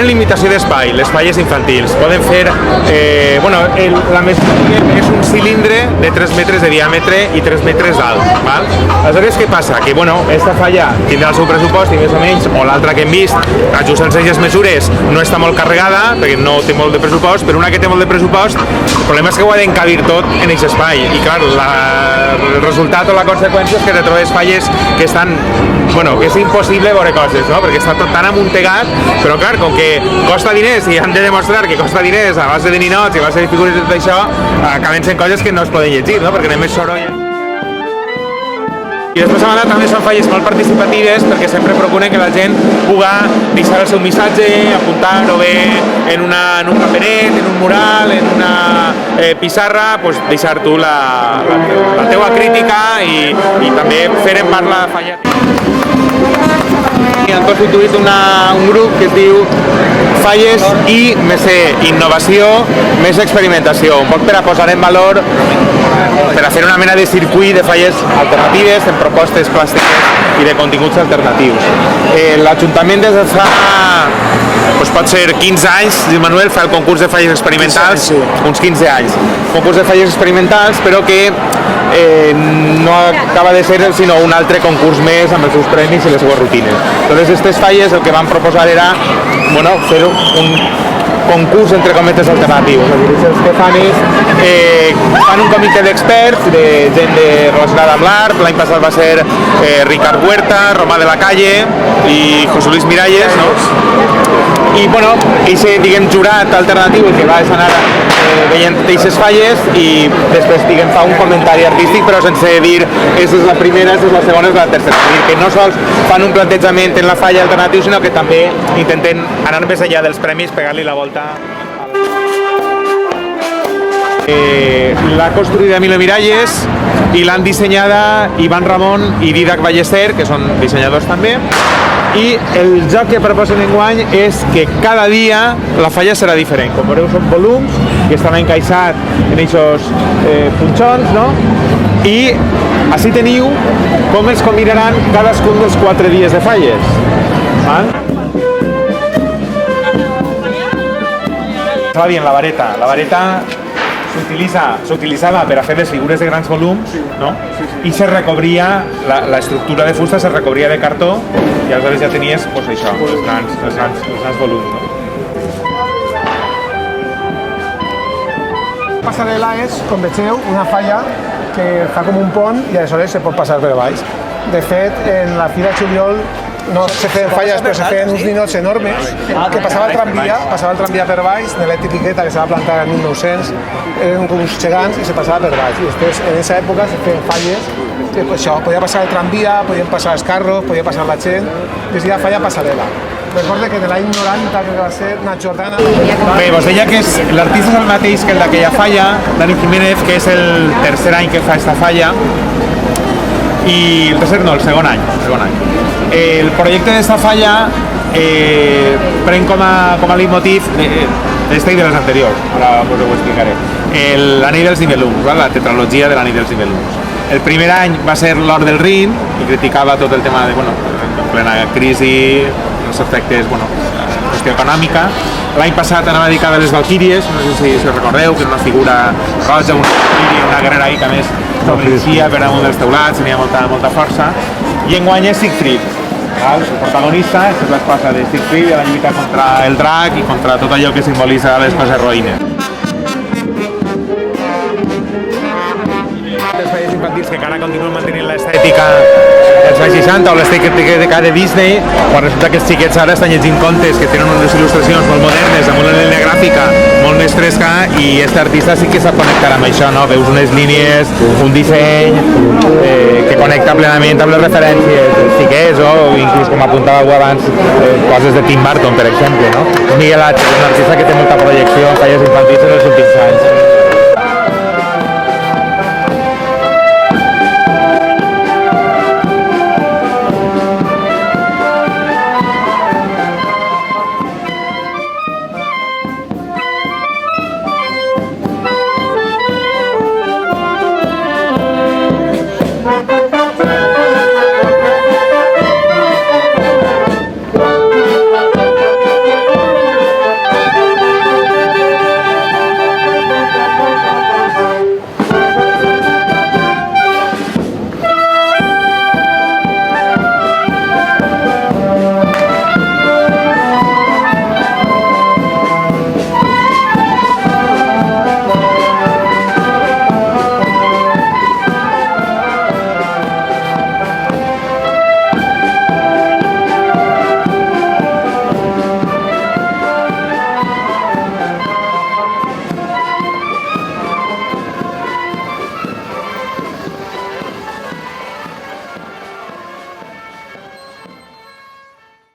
tenen limitació d'espai, les falles infantils. Poden fer... la mesura és un cilindre de 3 metres de diàmetre i 3 metres d'alt. Aleshores, què passa? Que, aquesta falla tindrà el seu pressupost i més o menys, o l'altra que hem vist, ajustant aquestes mesures, no està molt carregada, perquè no té molt de pressupost, però una que té molt de pressupost, el problema és que ho ha d'encabir tot en aquest espai. I, clar, el resultat o la conseqüència és que te trobes falles que estan... que és impossible veure coses, no? Perquè està tot tan amuntegat, però clar, com que costa diners i han de demostrar que costa diners a base de ninots i a base de figures i tot això, acaben sent coses que no es poden llegir, no? Perquè anem més soroll. I després a banda també són falles molt participatives perquè sempre procuren que la gent pugui deixar el seu missatge, apuntar o bé en un paperet, en un mural, en una pissarra, deixar tu la teua crítica i també fer en part la falla. Han constituït un grup que es diu Falles i més innovació, més experimentació, un poc per a posar en valor, per a fer una mena de circuit de falles alternatives, en propostes plàstiques i de continguts alternatius. L'Ajuntament des de fa, pot ser 15 anys, Manuel, fa el concurs de falles experimentals, uns 15 anys. Concurs de falles experimentals, però que no acaba de ser sinó un altre concurs més amb els seus premis i les seves rutines. Llavors, aquestes falles el que van proposar era fer un concurs entre cometes alternatius. Els que fan és fan un comitè d'experts, de gent relacionada amb l'art. L'any passat va ser Ricard Huerta, Romà de la Calle i José Luis Miralles, i aquest jurat alternatiu que va anar veient aquestes falles i després fa un comentari artístic però sense dir aquesta és la primera, aquesta és la segona, és la tercera. És a dir, que no sols fan un plantejament en la falla alternatiu, sinó que també intenten anar més enllà dels premis, pegar-li la volta. L'ha construïda Emilio Miralles i l'han dissenyada Ivan Ramon i Didac Ballester, que són dissenyadors també, i el joc que proposen enguany és que cada dia la falla serà diferent. Com veureu, són volums que estan encaixats en aquests punxons, i així teniu com es combinaran cadascun dels 4 dies de falles. Estava dient la vareta. La vareta s'utilitzava per a fer les figures de grans volums, i se recobria, l'estructura de fusta se recobria de cartó i aleshores ja tenies això, els grans volums. La passarel·la és, com vegeu, una falla que fa com un pont i aleshores se pot passar per baix. De fet, en la Fira de Juliol no se feien falles, però se feien uns ninots enormes que passava el tramvia per baix, de l'etiqueta que se va plantar en 1900, eren com uns gegants i se passava per baix. I després, en aquesta època, se feien falles que això, podia passar el tramvia, podien passar els carros, podia passar la gent, i es deia falla passarel·la. Recorda que de l'any 90, que va ser una Jordana... Bé, vos deia que l'artista és el mateix que el d'aquella falla, Dani Jiménez, que és el tercer any que fa aquesta falla, i el tercer no, el segon any. El projecte d'esta falla pren com a leitmotiv d'esta i de les anteriors, ara us ho explicaré. L'Anell dels Nibelungs, la tetralogia de l'Anell dels Nibelungs. El primer any va ser l'Or del Rin, i criticava tot el tema de, en plena crisi, els efectes, qüestió econòmica. L'any passat anava dedicada a les Valquíries, no sé si recordeu, que és una figura roja, una valquíria, una guerrera que a més s'obligia per damunt dels teulats, tenia molta força. I enguany és Siegfried, el protagonista, és l'esposa de Siegfried, i la lluita contra el drac i contra tot allò que simbolitza les coses heroïnes. Les falles infantils que encara continuen mantenint l'estètica dels anys 60 o l'estètica de Disney, quan resulta que els xiquets ara estan llegint contes que tenen unes il·lustracions molt modernes, amb una línia gràfica molt més fresca, i aquest artista sí que sap connectar amb això, veus unes línies, un disseny que connecta plenament amb les referències dels xiquets o inclús, com apuntava algú abans, coses de Tim Burton, per exemple. Miguel H, un artista que té molta projecció en falles infantils en els últims anys.